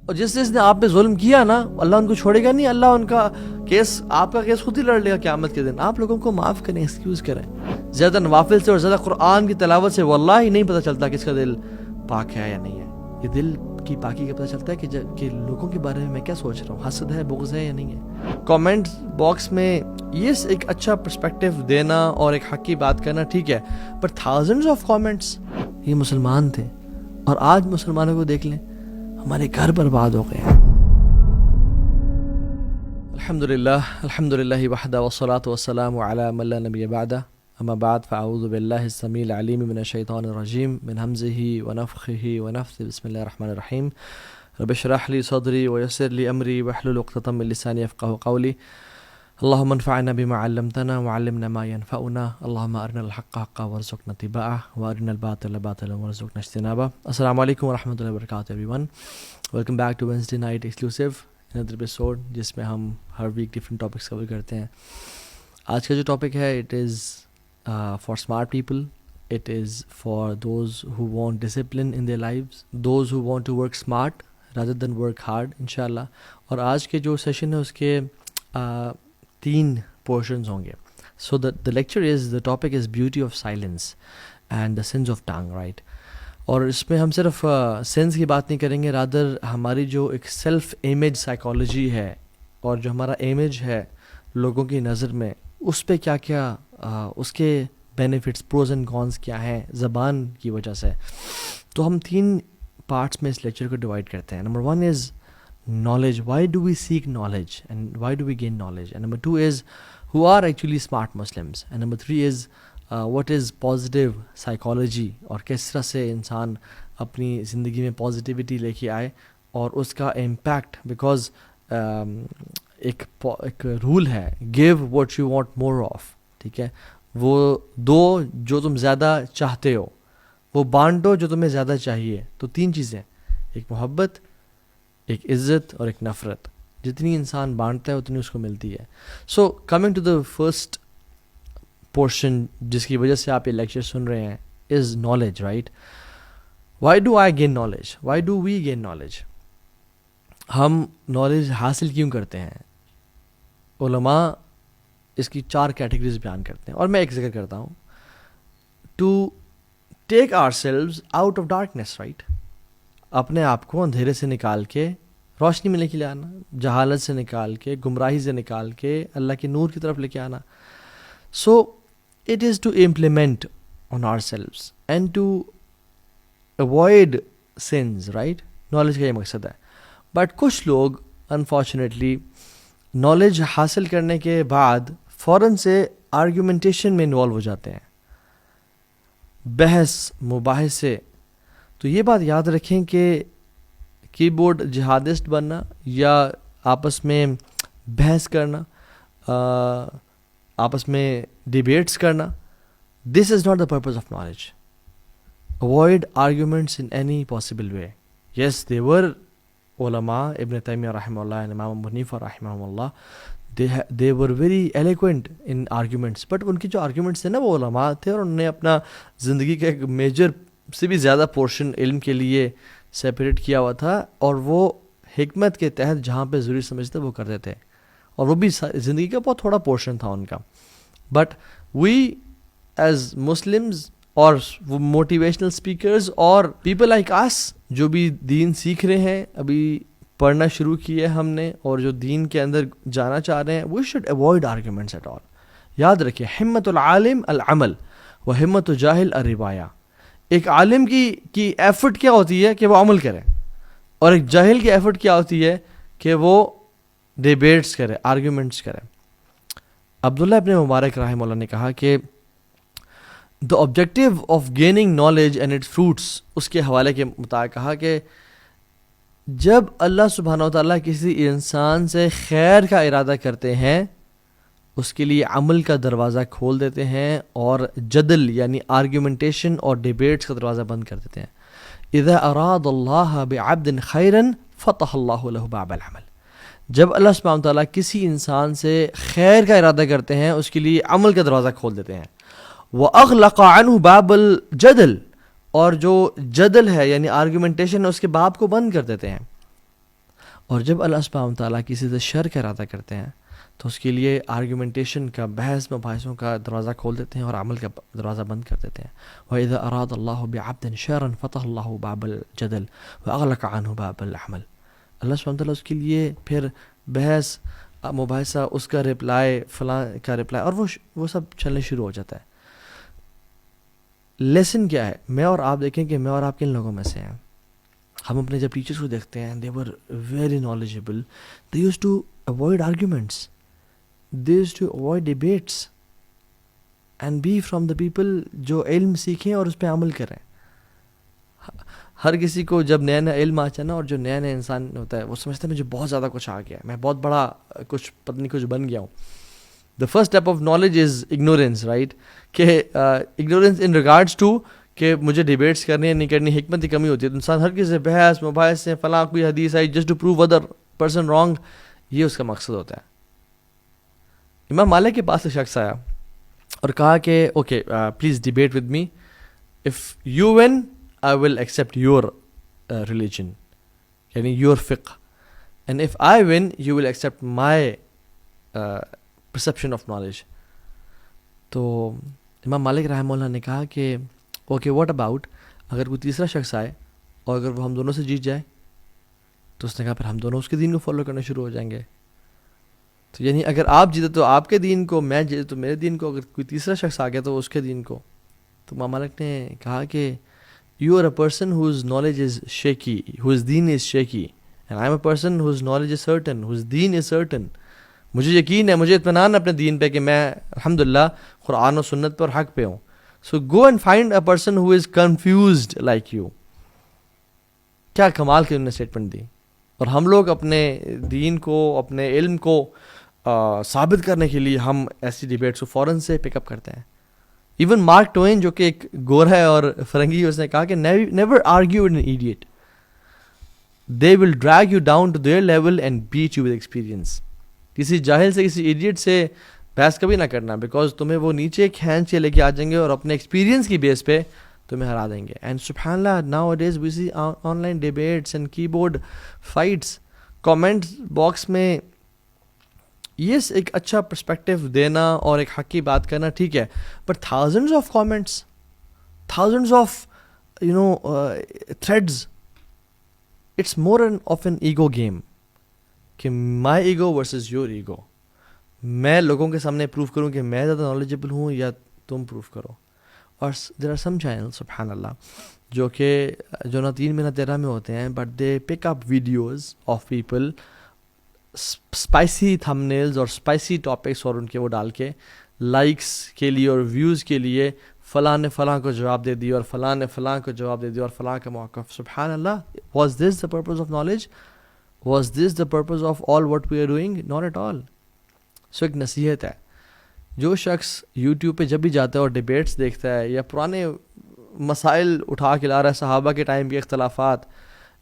اور جس نے آپ پہ ظلم کیا نا، اللہ ان کو چھوڑے گا نہیں، اللہ ان کا کیس، آپ کا کیس خود ہی لڑ لے گا قیامت کے دن. آپ لوگوں کو معاف کریں، ایکسکیوز کریں. زیادہ نوافل سے اور زیادہ قرآن کی تلاوت سے واللہ ہی نہیں پتہ چلتا کہ اس کا دل پاک ہے یا نہیں ہے. یہ دل کی پاکی کا پتہ چلتا ہے کہ لوگوں کے بارے میں میں کیا سوچ رہا ہوں، حسد ہے، بغض ہے یا نہیں ہے. کامنٹ باکس میں یہ ایک اچھا پرسپیکٹیو دینا اور ایک حق کی بات کرنا ٹھیک ہے، پر تھاؤزنڈز آف کامنٹس، یہ مسلمان تھے اور آج مسلمانوں کو دیکھ لیں، ہمارے گھر برباد ہو گئے. الحمدللہ وحدہ والصلاة والسلام علی من لا نبی بعدہ، اما بعد فاعوذ باللہ السمیع العلیم من الشیطان الرجیم من ہمزہ ونفخہ ونفثہ. بسم اللہ الرحمن الرحیم. رب اشرح لی صدری ویسر لی امری واحلل عقدۃ من لسانی یفقہوا قولی. اللہم انفعنا بما علمتنا وعلمنا ما ينفعنا. اللہم ارنا الحق حقا وارزقنا اتباعہ وارنا الباطل باطلا وارزقنا اجتنابہ. السلام علیکم ورحمۃ اللہ وبرکاتہ everyone. Welcome back to Wednesday night exclusive another episode, جس میں ہم ہر ویک ڈفرینٹ ٹاپکس کور کرتے ہیں. آج کا جو ٹاپک ہے it is for smart people, it is for those who want discipline in their lives, those who want to work smart rather than work hard انشاءاللہ. اور آج کے جو سیشن ہے اس کے 3 پورشنز ہوں گے. سو the lecture is, the topic is beauty of silence and the sins of tongue, right? اور اس میں ہم صرف سینس کی بات نہیں کریں گے، رادر ہماری جو ایک سیلف امیج سائیکالوجی ہے اور جو ہمارا امیج ہے لوگوں کی نظر میں، اس پہ کیا کیا اس کے بینیفٹس، پروز اینڈ کونس کیا ہیں زبان کی وجہ سے. تو ہم 3 پارٹس میں اس لیکچر کو ڈیوائڈ کرتے ہیں. Number 1 is knowledge. Why do we seek knowledge and why do we gain knowledge? And number 2 is who are actually smart Muslims. And number 3 is what is positive psychology اور کس طرح سے انسان اپنی زندگی میں پازیٹیوٹی لے کے آئے اور اس کا امپیکٹ. بیکاز ایک رول ہے، give what you want more of. ٹھیک ہے، وہ دو جو تم زیادہ چاہتے ہو، وہ بانٹو جو تمہیں زیادہ چاہیے. تو 3 چیزیں، ایک محبت، ایک عزت اور ایک نفرت. جتنی انسان بانٹتا ہے اتنی اس کو ملتی ہے. So coming to the first portion جس کی وجہ سے آپ یہ لیکچر سن رہے ہیں is knowledge, right? Why do I gain knowledge? Why do we gain knowledge? ہم نالج حاصل کیوں کرتے ہیں؟ علماء اس کی 4 کیٹیگریز بیان کرتے ہیں اور میں ایک ذکر کرتا ہوں. To take ourselves out of darkness, right? اپنے آپ کو اندھیرے سے نکال کے روشنی میں لے کے آنا، جہالت سے نکال کے، گمراہی سے نکال کے اللہ کے نور کی طرف لے کے آنا. So it is to implement on ourselves and to avoid sins, right? Knowledge کا یہ مقصد ہے. بٹ کچھ لوگ انفارچونیٹلی نالج حاصل کرنے کے بعد فوراً سے آرگیومنٹیشن میں انوالو ہو جاتے ہیں، بحث مباحثے. تو یہ بات یاد رکھیں کہ کی بورڈ جہادسٹ بننا یا آپس میں بحث کرنا، آپس میں ڈیبیٹس کرنا، this is not the purpose of knowledge. Avoid arguments in any possible way. Yes they were علماء، ابن تیمیہ رحمہ اللہ، امام ابو حنیفہ رحمہ اللہ، they were very eloquent in arguments. But in کی جو آرگیومنٹس تھے نا وہ علماء تھے اور انہوں نے اپنا زندگی کا ایک میجر سے بھی زیادہ پورشن علم کے لیے سیپریٹ کیا ہوا تھا، اور وہ حکمت کے تحت جہاں پہ ضروری سمجھتے وہ کرتے تھے، اور وہ بھی زندگی کا بہت تھوڑا پورشن تھا ان کا. بٹ وی ایز مسلمز اور وہ موٹیویشنل اسپیکرز اور پیپل لائک اس جو بھی دین سیکھ رہے ہیں، ابھی پڑھنا شروع کیا ہے ہم نے، اور جو دین کے اندر جانا چاہ رہے ہیں، we should avoid arguments at all. یاد رکھیں، ہمت العالم العمل و ہمت الجاہل الربایہ. ایک عالم کی ایفرٹ کیا ہوتی ہے کہ وہ عمل کرے، اور ایک جاہل کی ایفرٹ کیا ہوتی ہے کہ وہ ڈیبیٹس کرے، آرگیومنٹس کرے. عبداللہ ابن مبارک رحمہ اللہ نے کہا کہ the objective of gaining knowledge and its fruits, اس کے حوالے کے مطابق کہا کہ جب اللہ سبحانہ و تعالیٰ کسی انسان سے خیر کا ارادہ کرتے ہیں، اس کے لیے عمل کا دروازہ کھول دیتے ہیں اور جدل یعنی آرگیومنٹیشن اور ڈیبیٹس کا دروازہ بند کر دیتے ہیں. اذا اراد اللہ بعبد خیرا فتح اللہ له باب العمل. جب اللہ سبحانہ تعالیٰ کسی انسان سے خیر کا ارادہ کرتے ہیں، اس کے لیے عمل کا دروازہ کھول دیتے ہیں. واغلق عنہ باب الجدل، اور جو جدل ہے یعنی آرگیومنٹیشن ہے اس کے باب کو بند کر دیتے ہیں. اور جب اللہ سبحانہ وتعالیٰ کسی سے شر کا ارادہ کرتے ہیں تو اس کے لیے آرگیومنٹیشن کا، بحث مباحثوں کا دروازہ کھول دیتے ہیں اور عمل کا دروازہ بند کر دیتے ہیں. وَإِذَا أَرَادَ اللَّهُ بِعَبْدٍ شَرًا فَتَحَ اللَّهُ بَابَ الْجَدَلِ وَأَغْلَقَ عَنْهُ بَابَ الْعَمَلِ. اللہ سبحانہ وتعالیٰ اس کے لیے پھر بحث مباحثہ، اس کا رپلائی، فلاں کا رپلائی، اور وہ سب چلنے شروع ہو جاتا ہے. لیسن کیا ہے؟ میں اور آپ دیکھیں کہ میں اور آپ کن لوگوں میں سے ہیں. ہم اپنے جب ٹیچرس کو دیکھتے ہیں، they were very knowledgeable, they used to avoid arguments, they used to avoid debates and be from the people جو علم سیکھیں اور اس پہ عمل کریں. ہر کسی کو جب نیا نیا علم آتا ہے نا، اور جو نیا نیا انسان ہوتا ہے وہ سمجھتا ہے مجھے بہت زیادہ کچھ آ گیا ہے، میں بہت بڑا کچھ پتہ نہیں کچھ بن گیا ہوں. The first step of knowledge is ignorance, right? کہ ignorance in regards to کہ مجھے ڈیبیٹس کرنی ہے نہیں کرنی، حکمت کی کمی ہوتی ہے. تو انسان ہر کسی سے بحث مباحث سے، فلاں کوئی حدیث آئی just to prove other person wrong, یہ اس کا مقصد ہوتا ہے. امام مالک کے پاس ایک شخص آیا اور کہا کہ okay please debate with me, if you one I will accept your religion, یعنی یور فقہ، and if I one you will accept my perception of knowledge. تو امام مالک رحمہ اللہ نے کہا کہ اوکے واٹ اباؤٹ اگر کوئی تیسرا شخص آئے اور اگر وہ ہم دونوں سے جیت جائے؟ تو اس نے کہا پھر ہم دونوں اس کے دین کو فالو کرنا شروع ہو جائیں گے. تو یعنی اگر آپ جیتے تو آپ کے دین کو، میں جیتے تو میرے دین کو، اگر کوئی تیسرا شخص آ گیا تو اس کے دین کو. تو امام مالک نے کہا کہ you are a person whose knowledge is shaky, whose دین is shaky, and I am a person whose knowledge is certain, whose دین از سرٹن. مجھے یقین ہے، مجھے اطمینان ہے اپنے دین پہ کہ میں الحمدللہ قرآن و سنت پر حق پہ ہوں. So go and find a person who is confused like you. کیا کمال کی انہوں نے اسٹیٹمنٹ دی. اور ہم لوگ اپنے دین کو، اپنے علم کو ثابت کرنے کے لیے ہم ایسی ڈیبیٹس کو فوراً سے پک اپ کرتے ہیں. ایون مارک ٹوین جو کہ ایک گورا ہے اور فرنگی، اس نے کہا کہ never argue with an idiot. They will drag you down to their level and beat you with experience. کسی جاہل سے، کسی ایڈیٹ سے بحث کبھی نہ کرنا، بیکاز تمہیں وہ نیچے کھینچ کے لے کے آ جائیں گے اور اپنے ایکسپیرینس کی بیس پہ تمہیں ہرا دیں گے. اینڈ سبحان اللہ nowadays we see online debates and keyboard fights. Comment box میں یس ایک اچھا پرسپیکٹو دینا اور ایک حق کی بات کرنا ٹھیک ہے، but thousands of comments, thousands of threads, it's more of an ego game کہ my ego versus your ego. میں لوگوں کے سامنے پروف کروں کہ میں زیادہ نالجبل ہوں یا تم پروف کرو. اور دیر آر سم چینل سبحان اللہ جو کہ جو نہ 3 میں نہ 13 میں ہوتے ہیں، but they pick up videos of people, spicy thumbnails اور اسپائسی ٹاپکس، اور ان کے وہ ڈال کے لائکس کے لیے اور ویوز کے لیے فلاں نے فلاں کو جواب دے دیا اور فلاں نے فلاں کو جواب دے دیا اور فلاں کا موقف. سبحان اللہ. Was this the purpose of knowledge? Was this the purpose of all what we are doing? Not at all. So ایک نصیحت ہے، جو شخص یوٹیوب پہ جب بھی جاتا ہے اور ڈیبیٹس دیکھتا ہے یا پرانے مسائل اٹھا کے لا رہا ہے، صحابہ کے ٹائم کے اختلافات،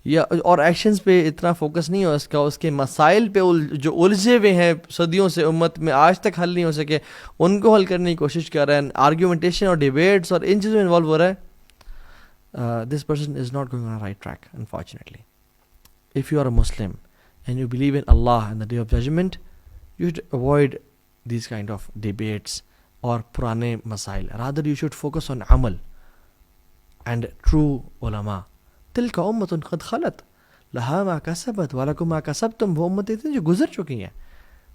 یا اور ایکشنز پہ اتنا فوکس نہیں ہو اس کا، اس کے مسائل پہ جو الجھے ہوئے ہیں صدیوں سے امت میں آج تک حل نہیں ہو سکے، ان کو حل کرنے کی کوشش کر رہے ہیں، آرگیومنٹیشن اور ڈیبیٹس اور ان چیزوں میں انوالو ہو رہا ہے، this person is not going on right track unfortunately. If you are a Muslim and you believe in Allah and the day of judgment, you should avoid these kind of debates اور پرانے مسائل. rather you should focus on عمل and true علماء. تلک امت قد خلت لہا ما کسبت ولکم ما کسبتم. وہ امتیں تھیں جو گزر چکی ہیں،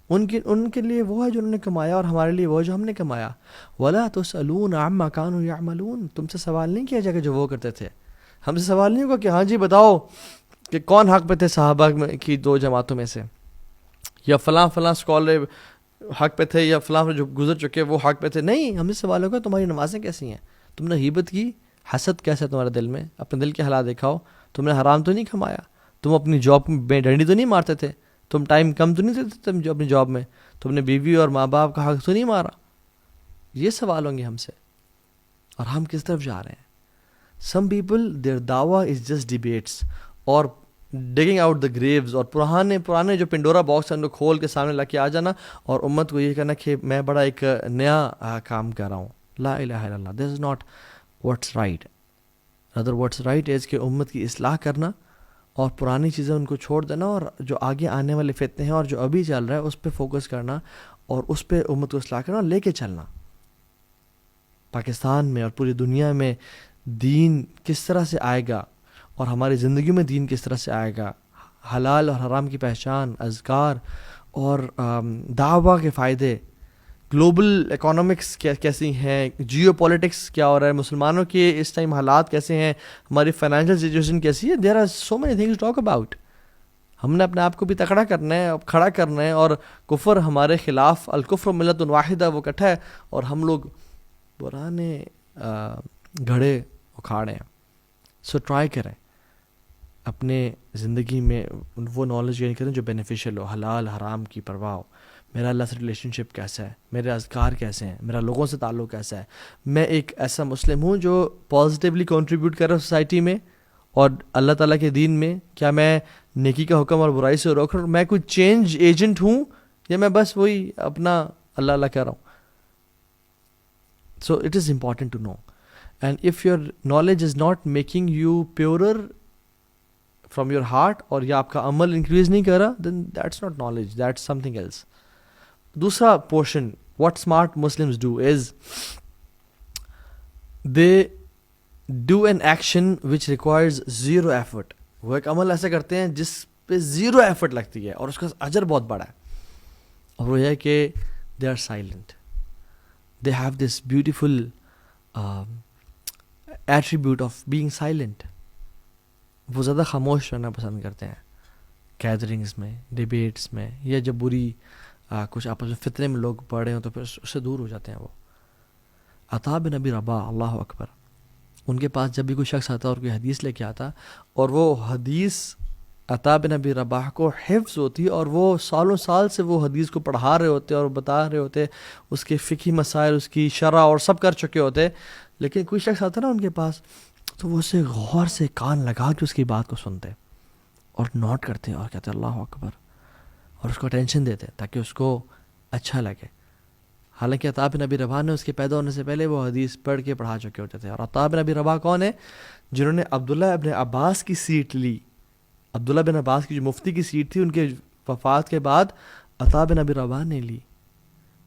ان کے لیے وہ ہے جو انہوں نے کمایا اور ہمارے لیے وہ جو ہم نے کمایا. ولا تسألون عما كانوا يعملون. تم سے سوال نہیں کیا جائے گا جو وہ کرتے تھے. ہم سے سوال نہیں ہوگا کہ ہاں جی بتاؤ کہ کون حق پہ تھے صحابہ کی 2 جماعتوں میں سے، یا فلاں اسکالر حق پہ تھے، یا فلاں جو گزر چکے وہ حق پہ تھے. نہیں، ہم سے سوال ہوگا تمہاری نمازیں کیسی ہیں، تم نے غیبت کی، حسد کیسا ہے تمہارے دل میں، اپنے دل کے حالات دکھاؤ. تم نے حرام تو نہیں کھمایا، تم اپنی جاب میں ڈنڈی تو نہیں مارتے تھے، تم ٹائم کم تو نہیں دیتے تم جو اپنی جاب میں، تم نے بیوی اور ماں باپ کا حق تو نہیں مارا. یہ سوال ہوں گے ہم سے. اور ہم کس طرف جا رہے ہیں؟ سم پیپل دیئر دعویٰ از جسٹ ڈیبیٹس اور ڈگنگ آؤٹ دا گریوز، اور پرانے جو پنڈورا باکس ہیں ان کو کھول کے سامنے لا کے آ جانا اور امت کو یہ کہنا کہ میں بڑا ایک نیا کام کر رہا ہوں. لا الہ الا اللہ. This is not what's right. Other what's right is کہ امت کی اصلاح کرنا اور پرانی چیزیں ان کو چھوڑ دینا, اور جو آگے آنے والے فتنے ہیں اور جو ابھی چل رہا ہے اس پہ فوکس کرنا, اور اس پہ امت کو اصلاح کرنا اور لے کے چلنا. پاکستان میں اور پوری دنیا میں دین کس طرح سے آئے گا اور ہماری زندگی میں دین کس طرح سے آئے گا, حلال اور حرام کی پہچان, اذکار اور دعویٰ کے فائدے, گلوبل اکانومکس کیسی ہیں, جیو پولیٹکس کیا ہو رہا ہے, مسلمانوں کے اس ٹائم حالات کیسے ہیں, ہماری فائنینشیل سچویشن کیسی ہے, there are so many things talk about. ہم نے اپنے آپ کو بھی تکڑا کرنا ہے, کھڑا کرنا ہے, اور کفر ہمارے خلاف, الکفر ملت واحدہ, وہ کٹھا ہے, اور ہم لوگ پرانے گھڑے اکھاڑے ہیں. سو ٹرائی کریں اپنے زندگی میں وہ نالج گین کریں جو بینیفیشیل ہو, حلال حرام کی پرواہ ہو. میرا اللہ سے ریلیشن شپ کیسا ہے, میرے اذکار کیسے ہیں, میرا لوگوں سے تعلق کیسا ہے, میں ایک ایسا مسلم ہوں جو پازیٹیولی کنٹریبیوٹ کر رہا ہوں سوسائٹی میں اور اللہ تعالیٰ کے دین میں, کیا میں نیکی کا حکم اور برائی سے روک رہا ہوں, میں کوئی چینج ایجنٹ ہوں, یا میں بس وہی اپنا اللہ اللہ کہہ رہا ہوں. So it is important to know, and if your knowledge is not making you purer from your heart, اور یا آپ کا عمل انکریز نہیں کر رہا, then that's not knowledge, that's something else. دوسرا portion what smart Muslims do is they do an action which requires zero effort. وہ ایک عمل ایسا کرتے ہیں جس پہ زیرو ایفرٹ لگتی ہے اور اس کا اجر بہت بڑا ہے, اور وہ یہ ہے کہ they are silent. They have this beautiful attribute of being silent. وہ زیادہ خاموش رہنا پسند کرتے ہیں گیدرنگز میں, ڈیبیٹس میں, یا جب بری کچھ آپس میں فتنے میں لوگ پڑے ہوں تو پھر اس سے دور ہو جاتے ہیں. وہ عطا بن ابی رباح, اللہ اکبر, ان کے پاس جب بھی کوئی شخص آتا اور کوئی حدیث لے کے آتا, اور وہ حدیث عطا بن ابی رباح کو حفظ ہوتی, اور وہ سالوں سال سے وہ حدیث کو پڑھا رہے ہوتے اور بتا رہے ہوتے, اس کے فقہی مسائل, اس کی شرح اور سب کر چکے ہوتے, لیکن کوئی شخص آتا نا ان کے پاس تو وہ اسے غور سے کان لگا کے اس کی بات کو سنتے اور نوٹ کرتے اور کہتے اللہ اکبر, اور اس کو اٹینشن دیتے تاکہ اس کو اچھا لگے. حالانکہ عطا بن ابی رباح نے اس کے پیدا ہونے سے پہلے وہ حدیث پڑھ کے پڑھا چکے ہوتے تھے. اور عطا بن ابی رباح کون ہے؟ جنہوں نے عبداللہ ابن عباس کی سیٹ لی. عبداللہ بن عباس کی جو مفتی کی سیٹ تھی, ان کے وفات کے بعد عطا بن ابی رباح نے لی,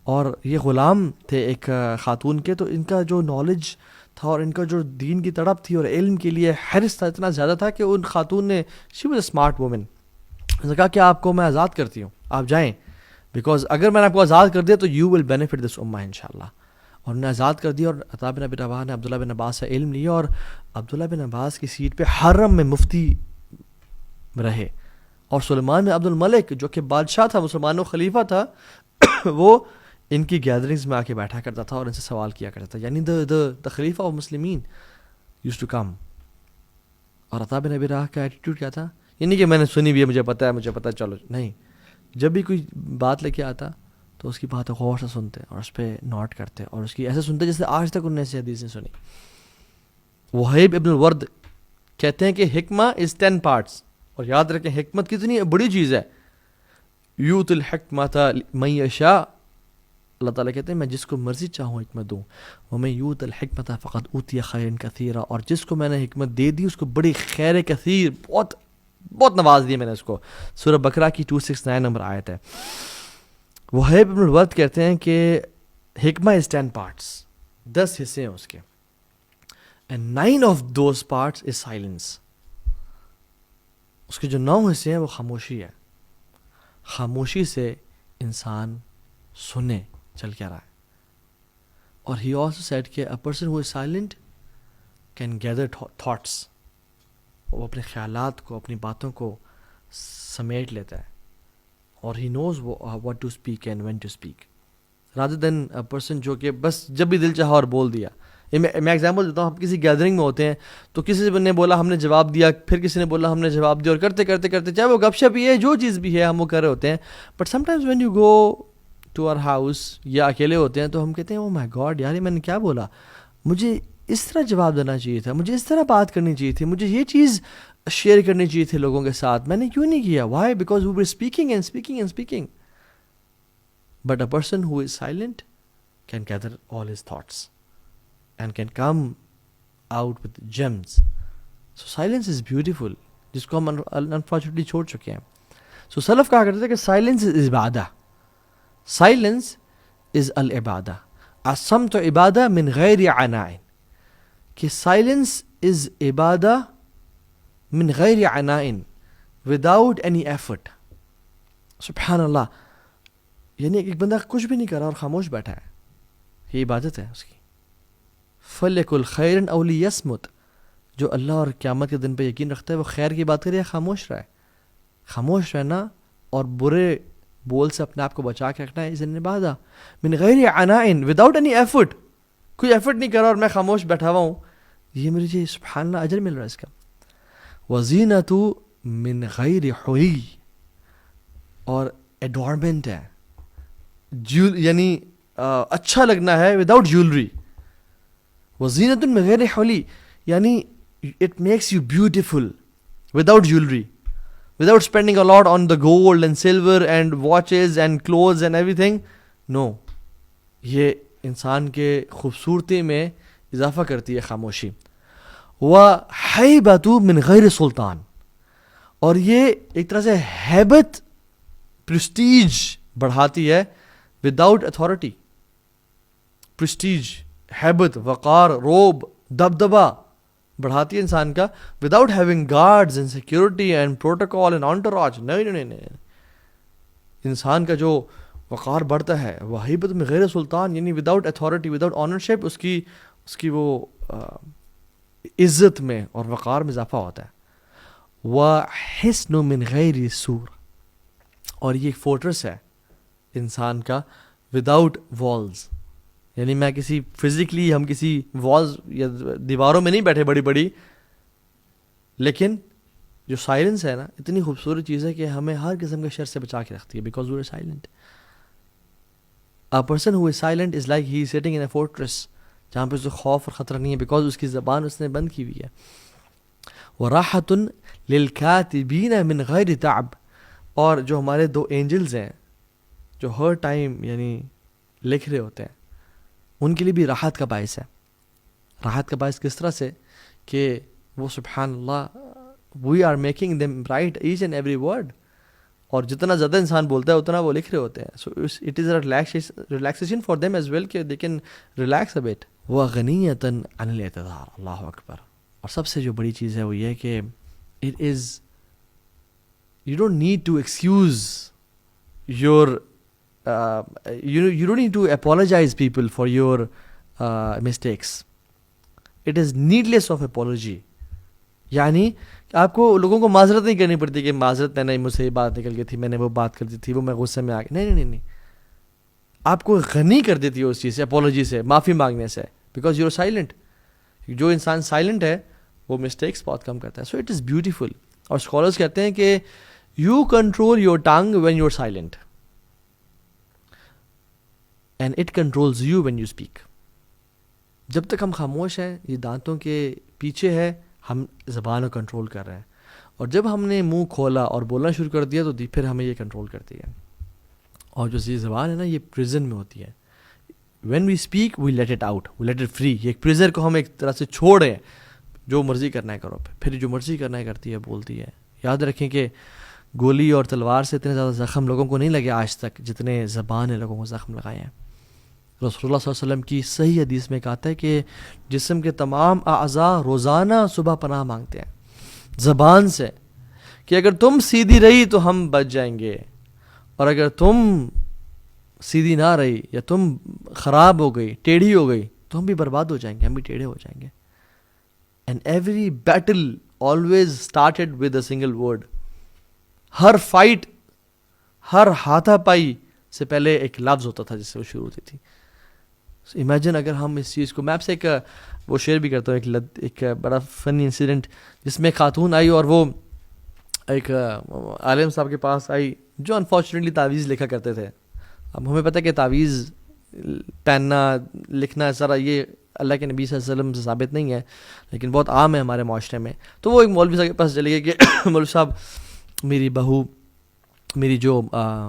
اور یہ غلام تھے ایک خاتون کے. تو ان کا جو نالج تھا اور ان کا جو دین کی تڑپ تھی اور علم کے لیے حرص تھا, اتنا زیادہ تھا کہ ان خاتون نے, she was a smart woman, نے کہا کہ آپ کو میں آزاد کرتی ہوں, آپ جائیں, بیکاز اگر میں نے آپ کو آزاد کر دیا تو یو ول بینیفٹ دس امہ انشاءاللہ. اور انہیں آزاد کر دیا, اور عطا بن ابی رباح نے عبداللہ بن عباس سے علم لیا, اور عبداللہ بن عباس کی سیٹ پہ حرم میں مفتی رہے. اور سلیمان بن عبد الملک جو کہ بادشاہ تھا, مسلمانوں خلیفہ تھا, وہ ان کی گیدرنگز میں آ کے بیٹھا کرتا تھا اور ان سے سوال کیا کرتا تھا. یعنی the خلیفہ آف مسلمین used to come. اور عطا بن ابی رباح کا ایٹیٹیوڈ کیا تھا؟ یہ نہیں کہ میں نے سنی بھی ہے, مجھے پتہ ہے, مجھے پتہ ہے, چلو, نہیں. جب بھی کوئی بات لے کے آتا تو اس کی بات غور سے سنتے اور اس پہ نوٹ کرتے, اور اس کی ایسے سنتے جیسے آج تک انہوں نے ایسی حدیث نہیں سنی. وہیب ابن الورد کہتے ہیں کہ حکمہ از 10 parts, اور یاد رکھیں حکمت کتنی بڑی چیز ہے. یوت الحکمۃ من یشاء, اللہ تعالیٰ کہتے ہیں میں جس کو مرضی چاہوں حکمت دوں. ومن یوت الحکمۃ فقد اوتی خیرا کثیرا, اور جس کو میں نے حکمت دے دی اس کو بڑی خیر کثیر, بہت بہت نواز دی میں نے اس کو. سورہ بقرہ کی 269 نمبر آیت ہے. وہیب ابن الورد کہتے ہیں کہ حکمہ از 10 parts, 10 حصے ہیں اس کے, and 9 of those parts is silence. اس کے جو 9 حصے ہیں وہ خاموشی ہے. خاموشی سے انسان سنے چل کیا رہا ہے. اور he also said کہ a person who is silent can gather thoughts. وہ اپنے خیالات کو, اپنی باتوں کو سمیٹ لیتا ہے, اور he knows what to speak and when to speak, rather than a person جو کہ بس جب بھی دل چاہا اور بول دیا. میں ایگزامپل دیتا ہوں, ہم کسی گیدرنگ میں ہوتے ہیں تو کسی نے بولا ہم نے جواب دیا, پھر کسی نے بولا ہم نے جواب دیا, اور کرتے کرتے کرتے چاہے وہ گپ شپ ہی ہے, جو چیز بھی ہے ہم وہ کر رہے ہوتے ہیں. But sometimes when you go to our house یا اکیلے ہوتے ہیں تو ہم کہتے ہیں او مائی گاڈ یار, میں نے کیا بولا, مجھے اس طرح جواب دینا چاہیے تھا, مجھے اس طرح بات کرنی چاہیے تھی, مجھے یہ چیز شیئر کرنی چاہیے تھی لوگوں کے ساتھ, میں نے کیوں نہیں کیا. Why? Because we were speaking and speaking and speaking. But a person who is silent can gather all his thoughts and can come out with gems. So silence is beautiful. جس کو ہم انفارچونیٹلی چھوڑ چکے ہیں. سو سلف کہا کرتے تھے کہ سائلنس از عبادہ, سائلنس از العبادہ, الصمت عبادہ من غیر عناء, کہ سائلنس از عبادہ من غیر عناء, وداؤٹ اینی ایفرٹ. سبحان اللہ, یعنی ایک بندہ کچھ بھی نہیں کر رہا اور خاموش بیٹھا ہے, یہ عبادت ہے اس کی. فَلْيَقُلْ خَيْرًا أَوْ لِيَصْمُتْ, جو اللہ اور قیامت کے دن پہ یقین رکھتا ہے وہ خیر کی بات کرے یا خاموش رہے. خاموش رہنا اور برے بول سے اپنے آپ کو بچا کے رکھنا ہے, اذن عبادہ من غیر عناء, وداؤٹ اینی ایفرٹ, کوئی ایفرٹ نہیں کر رہا اور میں خاموش بیٹھا ہوا ہوں, یہ مجھے سبحان اللہ اجر مل رہا ہے اس کا. وَزِینَةُ من غیر حلی, اور ایڈورنمنٹ ہے, یعنی اچھا لگنا ہے وداؤٹ جیولری. وزینۃ من غیر حلی, یعنی it makes you beautiful without jewelry, without spending a lot on the gold and silver and watches and clothes and everything. No, یہ انسان کے خوبصورتی میں اضافہ کرتی ہے خاموشی. وَحَيْبَةُ مِنْ غَيْرِ سُلطان, اور یہ ایک طرح سے ہیبت, پرسٹیج بڑھاتی ہے وداؤٹ اتھارٹی. پرسٹیج, ہیبت, وقار, روب, دبدبا بڑھاتی ہے انسان کا without having guards and security and protocol and entourage. نہیں, انسان کا جو وقار بڑھتا ہے وہ ہیبت میں غیر سلطان, یعنی وداؤٹ اتھارٹی, وداؤٹ آنرشپ, اس کی وہ عزت میں اور وقار میں اضافہ ہوتا ہے. وَحِسْنُ مِنْ غَيْرِ سُور, اور یہ ایک فورٹرس ہے انسان کا وداؤٹ والز. یعنی میں کسی فزیکلی, ہم کسی والز یا دیواروں میں نہیں بیٹھے بڑی بڑی, لیکن جو سائلنس ہے نا, اتنی خوبصورت چیز ہے کہ ہمیں ہر قسم کے شر سے بچا کے رکھتی ہے, because we are silent. A person who is silent is like he is sitting in a fortress, جہاں پہ اس کو خوف اور خطرہ نہیں ہے, بیکاز اس کی زبان اس نے بند کی ہوئی ہے. وَرَاحَةٌ لِلْكَاتِبِينَ مِنْ غَيْرِ تَعْبٍ, اور جو ہمارے 2 اینجلز ہیں جو ہر ٹائم یعنی لکھ رہے ہوتے ہیں, ان کے لیے بھی راحت کا باعث ہے. راحت کا باعث کس طرح سے کہ وہ سبحان اللہ, we are making them write each and every word, اور جتنا زیادہ انسان بولتا ہے اتنا وہ لکھ رہے ہوتے ہیں. So it is a relaxation for them as well, کہ they can relax a bit. وَغَنِيَّةً عَنِ الْاعْتِذَارِ, اللہ اکبر. اور سب سے جو بڑی چیز ہے وہ یہ ہے کہ it is, you don't need to excuse your you don't need to apologize people for your mistakes. It is needless of apology. یعنی آپ کو لوگوں کو معذرت نہیں کرنی پڑتی کہ معذرت میں نے, مجھ سے یہ بات نکل گئی تھی, میں نے وہ بات کر دی تھی, وہ میں غصے میں آ گیا. نہیں, آپ کو غنی کر دیتی ہے اس چیز سے, اپولوجی سے, معافی مانگنے سے, بیکاز یو آر سائلنٹ. جو انسان سائلنٹ ہے وہ مسٹیکس بہت کم کرتا ہے. So it is beautiful. اور اسکالرس کہتے ہیں کہ you control your tongue when you are silent, and it controls you when you speak. جب تک ہم خاموش ہیں, یہ دانتوں کے پیچھے ہے, ہم زبان کو کنٹرول کر رہے ہیں, اور جب ہم نے منہ کھولا اور بولنا شروع کر دیا تو پھر ہمیں یہ کنٹرول کرتی ہے. اور جو یہ زبان ہے نا, یہ پریزن میں ہوتی ہے. when we speak we let it out, we let it free. یہ ایک پریزر کو ہم ایک طرح سے چھوڑ رہے ہیں, جو مرضی کرنا ہے کرو, پھر جو مرضی کرنا ہے کرتی ہے, بولتی ہے. یاد رکھیں کہ گولی اور تلوار سے اتنے زیادہ زخم لوگوں کو نہیں لگے آج تک جتنے زبان نے لوگوں کو زخم لگائے ہیں. رسول اللہ صلی اللہ علیہ وسلم کی صحیح حدیث میں کہتا ہے کہ جسم کے تمام اعضاء روزانہ صبح پناہ مانگتے ہیں زبان سے, کہ اگر تم سیدھی رہی تو ہم بچ جائیں گے, اور اگر تم سیدھی نہ رہی یا تم خراب ہو گئی, ٹیڑھی ہو گئی, تو ہم بھی برباد ہو جائیں گے, ہم بھی ٹیڑھے ہو جائیں گے. And every battle always started with a single word. ہر فائٹ, ہر ہاتھا پائی سے پہلے ایک لفظ ہوتا تھا جس سے وہ شروع ہوتی تھی. امیجن اگر ہم اس چیز کو, میں آپ سے ایک وہ شیئر بھی کرتا ہوں, ایک بڑا فنی انسیڈنٹ, جس میں خاتون آئی اور وہ ایک عالم صاحب کے پاس آئی جو انفارچونیٹلی تعویذ لکھا کرتے تھے. اب ہمیں پتہ ہے کہ تعویذ پہننا, لکھنا سارا یہ اللہ کے نبی صلی اللہ علیہ وسلم سے ثابت نہیں ہے, لیکن بہت عام ہے ہمارے معاشرے میں. تو وہ ایک مولوی صاحب کے پاس چلے گئے کہ مولوی صاحب, میری بہو, میری جو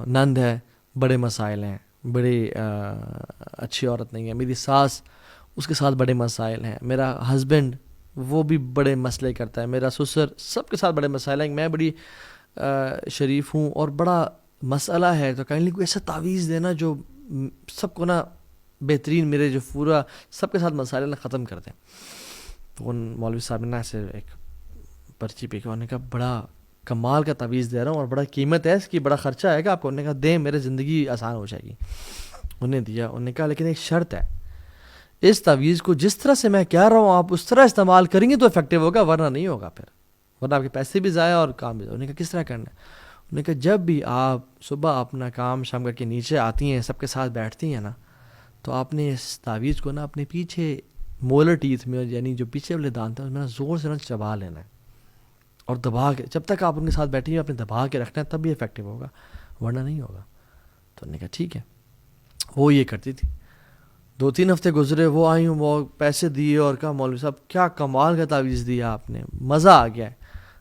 نند ہے, بڑے مسائل ہیں, بڑی اچھی عورت نہیں ہے, میری ساس, اس کے ساتھ بڑے مسائل ہیں, میرا ہسبینڈ وہ بھی بڑے مسئلے کرتا ہے. میرا سسر سب کے ساتھ بڑے مسائل ہیں. میں بڑی شریف ہوں اور بڑا مسئلہ ہے تو کائنڈلی کوئی ایسا تعویذ دینا جو سب کو نا بہترین میرے جو پورا سب کے ساتھ مسائل نا ختم کر دیں. تو ان مولوی صاحب نے نا ایسے ایک پرچی پہ انہوں نے کہا بڑا کمال کا تعویذ دے رہا ہوں اور بڑا قیمت ہے اس کی, بڑا خرچہ آئے گا آپ کو. انہوں نے کہا دیں, میرے زندگی آسان ہو جائے گی. انہیں دیا. انہوں نے کہا لیکن ایک شرط ہے, اس تعویذ کو جس طرح سے میں کہہ رہا ہوں آپ اس طرح استعمال کریں گے تو افیکٹو ہوگا, ورنہ نہیں ہوگا, پھر ورنہ آپ کے پیسے بھی ضائع اور کام بھی ضائع. انہوں نے کہا کس طرح کرنا ہے؟ انہوں نے کہا جب بھی آپ صبح اپنا کام شام کر کے نیچے آتی ہیں سب کے ساتھ بیٹھتی ہیں نا, تو آپ نے اس تعویذ کو نا اپنے پیچھے مولر ٹیتھ میں, یعنی جو پیچھے والے دانت ہیں اس میں زور سے نا چبا لینا ہے اور دبا کے, جب تک آپ ان کے ساتھ بیٹھی ہیں اپنے دبا کے رکھنا ہے تب بھی افیکٹو ہوگا, ورنہ نہیں ہوگا. تو انہوں نے کہا ٹھیک ہے. وہ یہ کرتی تھی. 2-3 ہفتے گزرے, وہ آئی ہوں, وہ پیسے دیے اور کہا مولوی صاحب کیا کمال کا تعویذ دیا آپ نے, مزہ آ گیا ہے,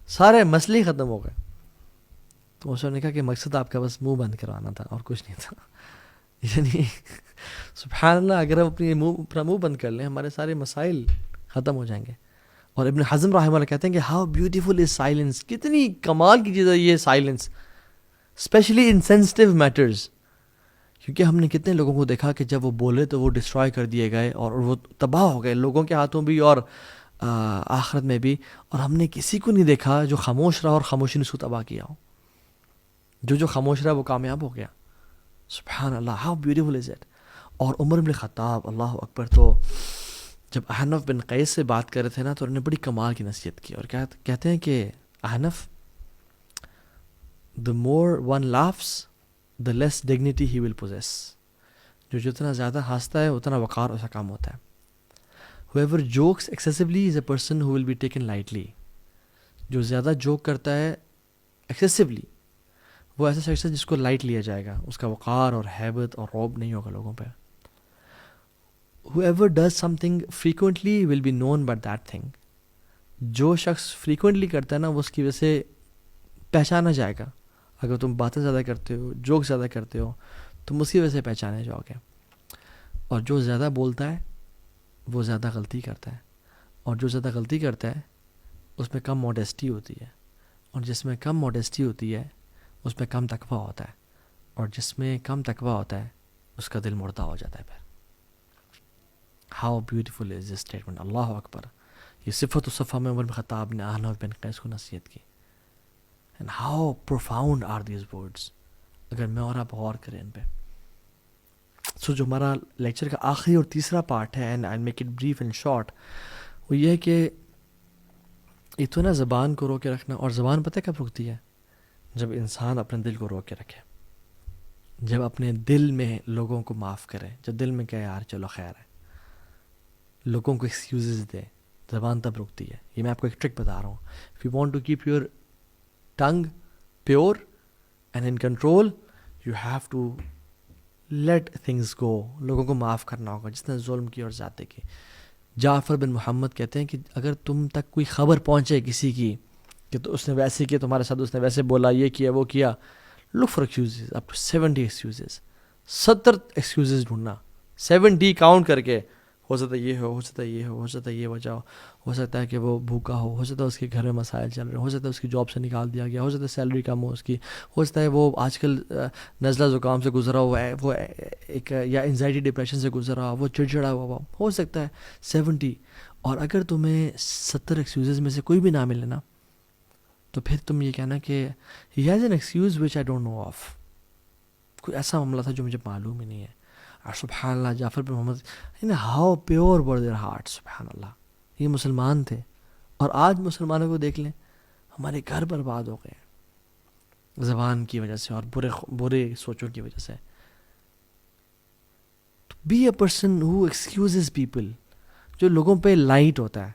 سارے مسئلے ختم ہو گئے. تو اس نے کہا کہ مقصد آپ کا بس منہ بند کروانا تھا اور کچھ نہیں تھا. یعنی سبحان اللہ, اگر ہم اپنا منہ بند کر لیں ہمارے سارے مسائل ختم ہو جائیں گے. اور ابن حزم رحمہ اللہ کہتے ہیں کہ ہاؤ بیوٹیفل از سائلنس, کتنی کمال کی چیز ہے یہ silence, especially in sensitive matters. کیونکہ ہم نے کتنے لوگوں کو دیکھا کہ جب وہ بولے تو وہ ڈسٹرائے کر دیے گئے اور وہ تباہ ہو گئے, لوگوں کے ہاتھوں بھی اور آخرت میں بھی. اور ہم نے کسی کو نہیں دیکھا جو خاموش رہا اور خاموشی نے اس کو تباہ کیا ہو. جو خاموش رہا وہ کامیاب ہو گیا. سبحان اللہ, ہاؤ بیوٹیفل از اٹ. اور عمر بن خطاب, اللہ اکبر, تو جب احنف بن قیس سے بات کر رہے تھے نا تو انہوں نے بڑی کمال کی نصیحت کی اور کہتے ہیں کہ احنف, the more one laughs the less dignity he will possess. جو جتنا زیادہ ہنستا ہے اتنا وقار اس کا کام ہوتا ہے. whoever jokes excessively is a person who will be taken lightly. جو زیادہ جوک کرتا ہے excessively وہ ایسا شخص ہے جس کو لائٹ لیا جائے گا, اس کا وقار اور ہیبت اور رعب نہیں ہوگا لوگوں پہ. whoever does something frequently will be known by that thing. جو شخص frequently کرتا ہے نا وہ اس کی وجہ سے پہچانا جائے گا. اگر تم باتیں زیادہ کرتے ہو, جوک زیادہ کرتے ہو, تم اس کی وجہ سے پہچانے جاؤ گے. اور جو زیادہ بولتا ہے وہ زیادہ غلطی کرتا ہے, اور جو زیادہ غلطی کرتا ہے اس میں کم موڈیسٹی ہوتی ہے, اور جس میں کم موڈیسٹی ہوتی ہے اس میں کم تقویٰ ہوتا ہے, اور جس میں کم تقویٰ ہوتا ہے اس کا دل مردہ ہو جاتا ہے. پھر how beautiful is this statement, اللہ اکبر. یہ صفت الصفا میں عمر بن خطاب نے احنف بن قیس کو نصیحت کی. And how profound are these words, اگر میں اور آپ غور کریں ان پہ. سو جو ہمارا لیکچر کا آخری اور تیسرا پارٹ ہے, and I'll make it brief and short, وہ یہ ہے کہ ایک تو نا زبان کو روکے رکھنا. اور زبان پتہ کب رکتی ہے؟ جب انسان اپنے دل کو روکے رکھے, جب اپنے دل میں لوگوں کو معاف کرے, جب دل میں کہے یار چلو خیر ہے, لوگوں کو ایکسکیوزز دے, زبان تب رکتی ہے. یہ میں آپ کو ایک ٹرک بتا رہا ہوں. If you want to keep your tongue pure and in control, you have to let things go. لوگوں کو معاف کرنا ہوگا جس نے ظلم کی اور زیادتی کی. جعفر بن محمد کہتے ہیں کہ اگر تم تک کوئی خبر پہنچے کسی کی کہ تو اس نے ویسے کیا تمہارے ساتھ, اس نے ویسے بولا, یہ کیا وہ کیا, look for excuses, up to 70 excuses. 70 excuses ڈھونڈنا, 70 کاؤنٹ کر کے. ہو سکتا ہے یہ ہو سکتا ہے یہ ہو سکتا ہے یہ وجہ ہو سکتا ہے کہ وہ بھوکا ہو سکتا ہے اس کے گھر میں مسائل چل رہے ہو سکتا ہے اس کی جاب سے نکال دیا گیا, ہو سکتا ہے سیلری کم ہو اس کی, ہو سکتا ہے وہ آج کل نزلہ زکام سے گزرا ہوا ہے, وہ ایک یا انزائٹی ڈپریشن سے گزرا ہوا, وہ چڑچڑا ہوا ہو سکتا ہے 70. اور اگر تمہیں 70 ایکسکیوزز میں سے کوئی بھی نہ ملے نا تو پھر تم یہ کہنا کہ he has an excuse which I don't know of. کوئی ایسا معاملہ تھا جو مجھے معلوم ہی نہیں ہے. اور سبحان اللہ, جعفر بن محمد, how pure were their heart. سبحان اللہ, یہ مسلمان تھے. اور آج مسلمانوں کو دیکھ لیں, ہمارے گھر برباد ہو گئے زبان کی وجہ سے اور برے سوچوں کی وجہ سے. Be a person who excuses people, جو لوگوں پہ لائٹ ہوتا ہے.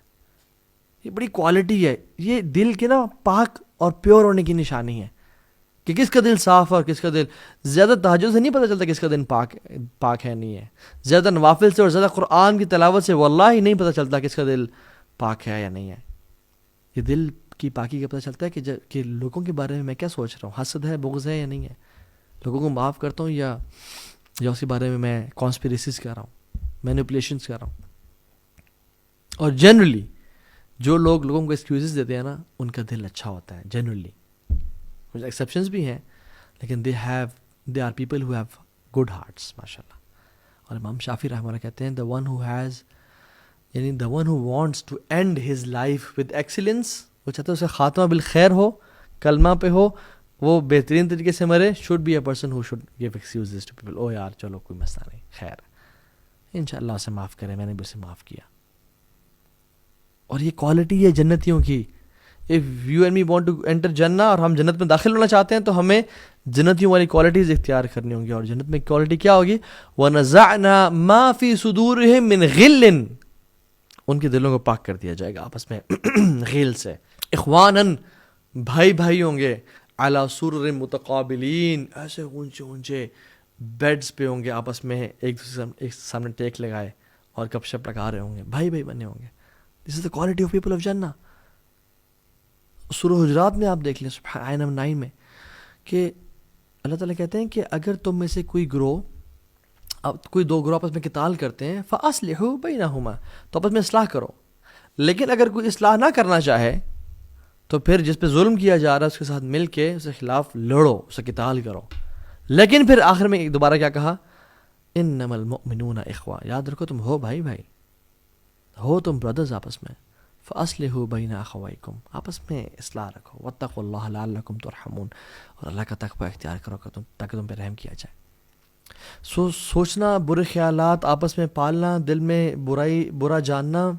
یہ بڑی کوالٹی ہے, یہ دل کے نا پاک اور پیور ہونے کی نشانی ہے کہ کس کا دل صاف اور کس کا دل. زیادہ تہجد سے نہیں پتہ چلتا کس کا دل پاک ہے نہیں ہے. زیادہ نوافل سے اور زیادہ قرآن کی تلاوت سے واللہ ہی نہیں پتہ چلتا کس کا دل پاک ہے یا نہیں ہے. یہ دل کی پاکی کا پتہ چلتا ہے کہ لوگوں کے بارے میں میں کیا سوچ رہا ہوں, حسد ہے, بغض ہے یا نہیں ہے, لوگوں کو معاف کرتا ہوں یا اس کے بارے میں کانسپیریسیز کر رہا ہوں, مینیپولیشنز کر رہا ہوں. اور جنرلی جو لوگ لوگوں کو ایکسکیوزز دیتے ہیں نا ان کا دل اچھا ہوتا ہے جنرلی. کچھ ایکسیپشنز بھی ہیں لیکن they are people who have good hearts ماشاء اللہ. اور امام شافعی رحمہ اللہ کہتے ہیں the one who wants to end his life with excellence, وہ چاہتا ہے اسے خاتمہ بالخیر ہو, کلمہ پہ ہو, وہ بہترین طریقے سے مرے, should be a person who should give excuses to people. او یار چلو کوئی مسئلہ نہیں, خیر انشاءاللہ اسے معاف کرے, میں نے بھی اسے معاف کیا. اور یہ کوالٹی ہے جنتیوں کی. if you and me want to enter جنہ, اور ہم جنت میں داخل ہونا چاہتے ہیں تو ہمیں جنتیوں والی کوالٹیز اختیار کرنی ہوں گی. اور جنت میں کوالٹی کیا ہوگی؟ وَنَزَعْنَا مَا فِي صُدُورِهِم مِّن غِلٍّ, ان کے دلوں کو پاک کر دیا جائے گا آپس میں غیل سے. اخواناً, بھائی بھائی ہوں گے, عَلَى سُرُرٍ مُتَقَابِلِينَ, ایسے اونچے اونچے بیڈز پہ ہوں گے, آپس میں ایک دوسرے ایک سامنے ٹیک لگائے اور گپ شپ لگا رہے ہوں گے, بھائی بھائی بنے ہوں گے. This is the quality of people of جنہ. سورہ حجرات میں آپ دیکھ لیں سبحان آیت نمبر 9 میں کہ اللہ تعالیٰ کہتے ہیں کہ اگر تم میں سے کوئی دو گروہ آپس میں قتال کرتے ہیں فَأَصْلِحُوا بَيْنَهُمَا, تو آپس میں اصلاح کرو. لیکن اگر کوئی اصلاح نہ کرنا چاہے تو پھر جس پہ ظلم کیا جا رہا ہے اس کے ساتھ مل کے اس کے خلاف لڑو, اسے قتال کرو. لیکن پھر آخر میں دوبارہ کیا کہا؟ اِنَّمَا الْمُؤْمِنُونَ اِخْوَةٌ, یاد رکھو تم ہو بھائی بھائی, ہو تم بردرز آپس میں. فَأَصْلِحُوا بَيْنَ أَخَوَيْكُمْ, آپس میں اصلاح رکھو. وَاتَّقُوا اللَّهَ لَعَلَّكُمْ تُرْحَمُونَ, اور اللہ کا تقوی اختیار کرو تاکہ تم پہ رحم کیا جائے. سوچنا, برے خیالات آپس میں پالنا, دل میں برا جاننا,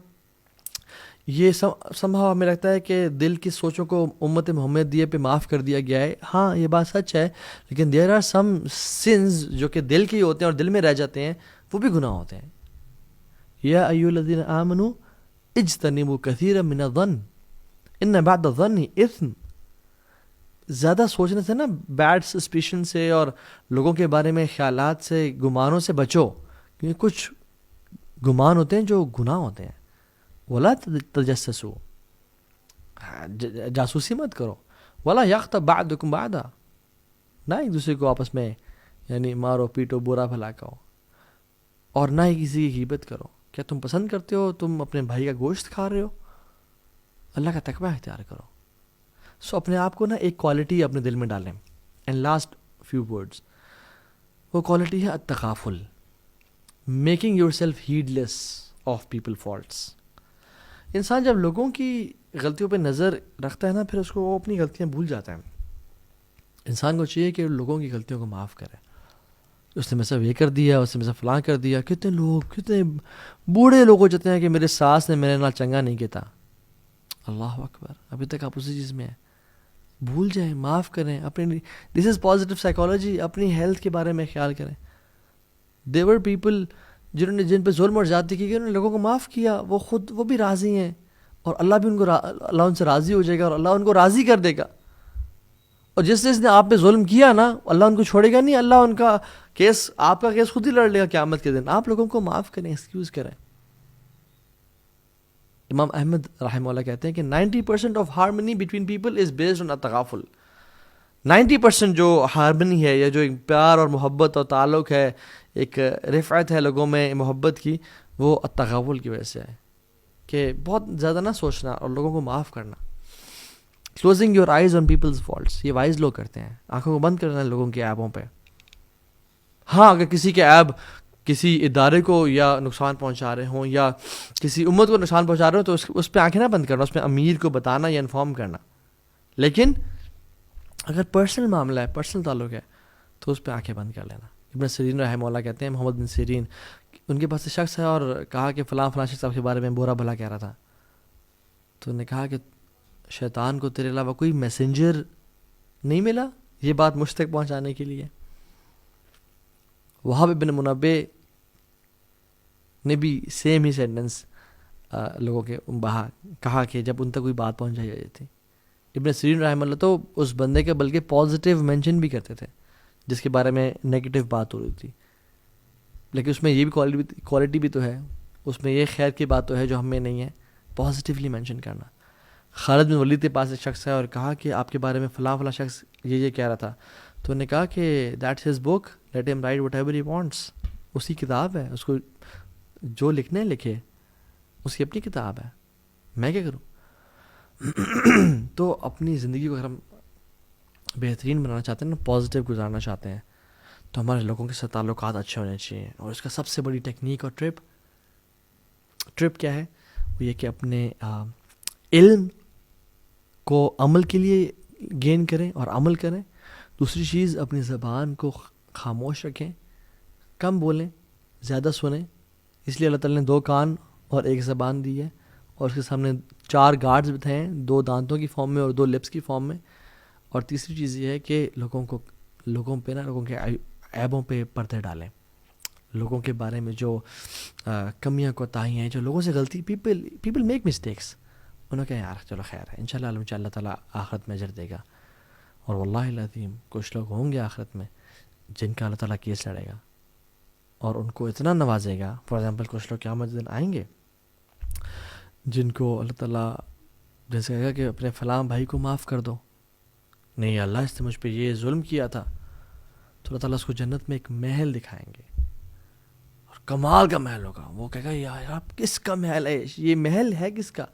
یہ سمجھا ہمیں لگتا ہے کہ دل کی سوچوں کو امت محمدیہ پہ معاف کر دیا گیا ہے. ہاں یہ بات سچ ہے, لیکن دیر آر سم سنز جو کہ دل کے ہی ہوتے ہیں اور دل میں رہ جاتے ہیں, وہ بھی گناہ ہوتے ہیں. یا ایھا الذین آمنوا اجتنبوا کثیرا من الظن ان بعد الظن اثم. زیادہ سوچنے سے نا, بیڈ سسپیشن سے اور لوگوں کے بارے میں خیالات سے, گمانوں سے بچو, کیونکہ کچھ گمان ہوتے ہیں جو گناہ ہوتے ہیں. ولا تجسسوا, جاسوسی مت کرو. ولا یغتب بعضکم بعضا, نہ ایک دوسرے کو آپس میں یعنی مارو پیٹو, برا بھلا کہو, اور نہ ہی کسی کی غیبت کرو. کیا تم پسند کرتے ہو تم اپنے بھائی کا گوشت کھا رہے ہو؟ اللہ کا تقوی اختیار کرو. سو اپنے آپ کو نا ایک کوالٹی اپنے دل میں ڈالیں. اینڈ لاسٹ فیو ورڈز, وہ کوالٹی ہے التغافل, making yourself heedless of people faults. انسان جب لوگوں کی غلطیوں پہ نظر رکھتا ہے نا, پھر اس کو وہ اپنی غلطیاں بھول جاتا ہے. انسان کو چاہیے کہ لوگوں کی غلطیوں کو معاف کرے. اس نے میں سے یہ کر دیا, اس نے میں سے فلاں کر دیا. کتنے بوڑھے لوگ ہو جاتے ہیں کہ میرے ساس نے میرے نال چنگا نہیں کیتا. اللہ اکبر, ابھی تک آپ اسی چیز میں ہیں. بھول جائیں, معاف کریں اپنی. دس از پازیٹیو سائیکالوجی. اپنی ہیلتھ کے بارے میں خیال کریں. دیور پیپل جن پہ ظلم اور زیادتی کی گئی, انہوں نے لوگوں کو معاف کیا, وہ بھی راضی ہیں, اور اللہ بھی اللہ ان سے راضی ہو جائے گا, اور اللہ ان کو راضی کر دے گا. اور جس نے آپ پہ ظلم کیا نا, اللہ ان کو چھوڑے گا نہیں. اللہ ان کا کیس, آپ کا کیس خود ہی لڑ لے گا قیامت کے دن. آپ لوگوں کو معاف کریں, ایکسکیوز کریں. امام احمد رحمہ اللہ کہتے ہیں کہ 90% of harmony between people is based on التغافل. 90% جو ہارمنی ہے, یا جو ایک پیار اور محبت اور تعلق ہے, ایک رفعت ہے لوگوں میں محبت کی, وہ التغافل کی وجہ سے ہے. کہ بہت زیادہ نہ سوچنا اور لوگوں کو معاف کرنا. Closing your eyes on people's faults, یہ وائز لوگ کرتے ہیں. آنکھوں کو بند کرنا لوگوں کے عیبوں پہ. ہاں اگر کسی کے عیب کسی ادارے کو یا نقصان پہنچا رہے ہوں, یا کسی امت کو نقصان پہنچا رہے ہوں, تو اس پہ آنکھیں نہ بند کرنا, اس پہ امیر کو بتانا یا انفارم کرنا. لیکن اگر پرسنل معاملہ ہے, پرسنل تعلق ہے, تو اس پہ آنکھیں بند کر لینا. ابن سیرین رحمہ اللہ کہتے ہیں, محمد بن سیرین, ان کے پاس ایک شخص ہے اور کہا کہ فلاں شخص آپ کے بارے میں برا بھلا کہہ رہا تھا. تو انہوں نے کہا کہ شیطان کو تیرے علاوہ کوئی میسنجر نہیں ملا یہ بات مجھ تک پہنچانے کے لیے. وہاب ابن منبع نے بھی سیم ہی سینٹنس لوگوں کے کہا کہ جب ان تک کوئی بات پہنچائی جاتی تھی. ابن سیرین رحمہ اللہ تو اس بندے کے بلکہ پازیٹیو مینشن بھی کرتے تھے جس کے بارے میں نیگیٹو بات ہو رہی تھی, لیکن اس میں یہ بھی کوالٹی بھی تو ہے, اس میں یہ خیر کی بات تو ہے جو ہم میں نہیں ہے, پازیٹیولی مینشن کرنا. خالد بن ولید کے پاس ایک شخص ہے اور کہا کہ آپ کے بارے میں فلاں فلاں شخص یہ کہہ رہا تھا. تو انہوں نے کہا کہ that's his book, let him write whatever he wants. اس کی کتاب ہے, اس کو جو لکھنے لکھے, اس کی اپنی کتاب ہے, میں کیا کروں. تو اپنی زندگی کو اگر ہم بہترین بنانا چاہتے ہیں نا، پازیٹیو گزارنا چاہتے ہیں، تو ہمارے لوگوں کے ساتھ تعلقات اچھے ہونے چاہیے. اور اس کا سب سے بڑی ٹیکنیک اور ٹرپ کیا ہے؟ وہ یہ کہ اپنے علم کو عمل کے لیے گین کریں اور عمل کریں. دوسری چیز، اپنی زبان کو خاموش رکھیں، کم بولیں، زیادہ سنیں. اس لیے اللہ تعالیٰ نے 2 کان اور 1 زبان دی ہے، اور اس کے سامنے 4 گارڈز بتائے ہیں، 2 دانتوں کی فارم میں اور 2 لپس کی فارم میں. اور تیسری چیز یہ ہے کہ لوگوں کے عیبوں پہ پردے ڈالیں. لوگوں کے بارے میں جو کمیاں کوتاہیاں ہیں، جو لوگوں سے غلطی، پیپل میک مسٹیکس، انہوں نے کہا یار چلو خیر ہے، انشاءاللہ اللہ تعالیٰ آخرت میں اجر دے گا. اور واللہ العظیم کچھ لوگ ہوں گے آخرت میں جن کا اللہ تعالیٰ کیس لڑے گا اور ان کو اتنا نوازے گا. فار ایگزامپل کچھ لوگ قیامت دن آئیں گے جن کو اللہ تعالیٰ جیسے کہے گا کہ اپنے فلاں بھائی کو معاف کر دو، نہیں اللہ اس نے مجھ پہ یہ ظلم کیا تھا، تو اللہ تعالیٰ اس کو جنت میں ایک محل دکھائیں گے، اور کمال کا محل ہوگا. وہ کہے گا یار کس کا محل ہے یہ؟ محل ہے کس کا؟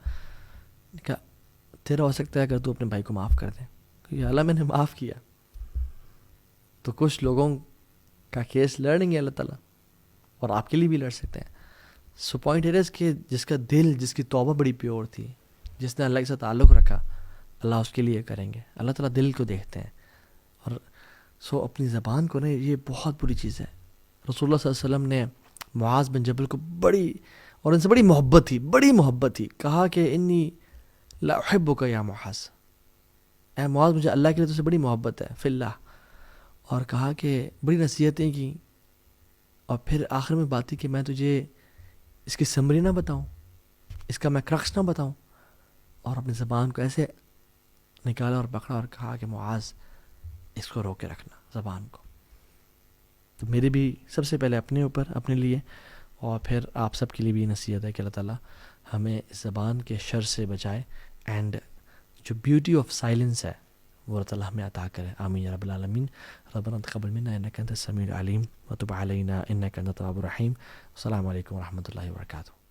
کہا تیرا ہو سکتا ہے اگر تو اپنے بھائی کو معاف کر دیں. کہ یا اللہ میں نے معاف کیا. تو کچھ لوگوں کا کیس لڑیں گے اللہ تعالیٰ، اور آپ کے لیے بھی لڑ سکتے ہیں. سو پوائنٹ اٹ از کہ جس کا دل، جس کی توبہ بڑی پیور تھی، جس نے اللہ کے ساتھ تعلق رکھا، اللہ اس کے لیے کریں گے. اللہ تعالیٰ دل کو دیکھتے ہیں. اور سو اپنی زبان کو نہیں، یہ بہت بری چیز ہے. رسول اللہ صلی اللہ علیہ وسلم نے معاذ بن جبل کو اور ان سے بڑی محبت تھی، کہا کہ انی لا احبک یا معاذ، اے معاذ مجھے اللہ کے لیے تو سے بڑی محبت ہے فی اللہ. اور کہا کہ بڑی نصیحتیں کی، اور پھر آخر میں بات تھی کہ میں تجھے اس کی سمری نہ بتاؤں، اس کا میں کرکس نہ بتاؤں. اور اپنی زبان کو ایسے نکالا اور پکڑا اور کہا کہ معاذ اس کو روکے رکھنا زبان کو. تو میری بھی سب سے پہلے اپنے اوپر، اپنے لیے، اور پھر آپ سب کے لیے بھی نصیحت ہے کہ اللہ تعالیٰ ہمیں زبان کے شر سے بچائے، اینڈ جو بیوٹی آف سائلنس ہے وہ اللہ تعالیٰ ہمیں عطا کرے. آمین یا رب العالمین. ربنا تقبل منا انک انت السمیع العلیم وتب علینا انک انت التواب الرحیم. السلام علیکم ورحمۃ اللہ وبرکاتہ.